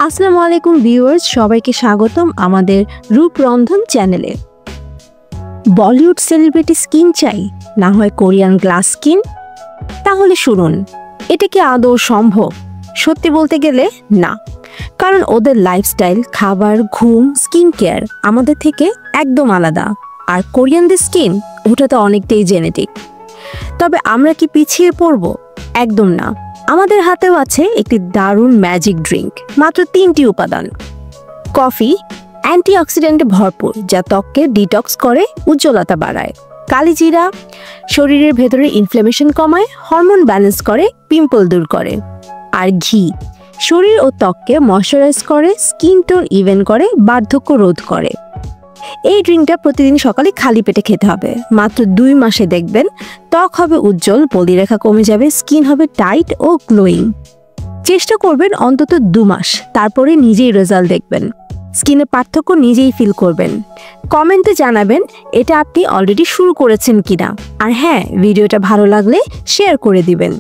আসসালামু আলাইকুম ভিউয়ার্স, সবাইকে স্বাগতম আমাদের রূপরন্ধন চ্যানেলে। বলিউড সেলিব্রিটি স্কিন চাই, না হয় কোরিয়ান গ্লাস স্কিন? তাহলে শুনুন, এটা কি আদৌ সম্ভব? সত্যি বলতে গেলে না, কারণ ওদের লাইফস্টাইল, খাবার, ঘুম, স্কিন কেয়ার আমাদের থেকে একদম আলাদা। আর কোরিয়ানদের স্কিন, ওটা তো অনেকটাই জেনেটিক। তবে আমরা কি পিছিয়ে পড়ব? একদম না। আমাদের হাতেও আছে একটি দারুণ ম্যাজিক ড্রিঙ্ক, মাত্র 3টি উপাদান। কফি অ্যান্টিঅক্সিডেন্টে ভরপুর, যা ত্বককে ডিটক্স করে, উজ্জ্বলতা বাড়ায়। কালিজিরা শরীরের ভেতরে ইনফ্ল্যামেশন কমায়, হরমোন ব্যালেন্স করে, পিম্পল দূর করে। আর ঘি শরীর ও ত্বককে ময়শ্চারাইজ করে, স্কিন টোন ইভেন করে, বার্ধক্য রোধ করে। এই ড্রিঙ্কটা প্রতিদিন সকালে খালি পেটে খেতে হবে। মাত্র 2 মাসে দেখবেন ত্বক হবে উজ্জ্বল, বলিরেখা কমে যাবে, স্কিন হবে টাইট ও গ্লোয়িং। চেষ্টা করবেন অন্তত 2 মাস, তারপরে নিজেই রেজাল্ট দেখবেন। স্কিনের পার্থক্য নিজেই ফিল করবেন। কমেন্টে জানাবেন এটা আপনি অলরেডি শুরু করেছেন কিনা। আর হ্যাঁ, ভিডিওটা ভালো লাগলে শেয়ার করে দিবেন।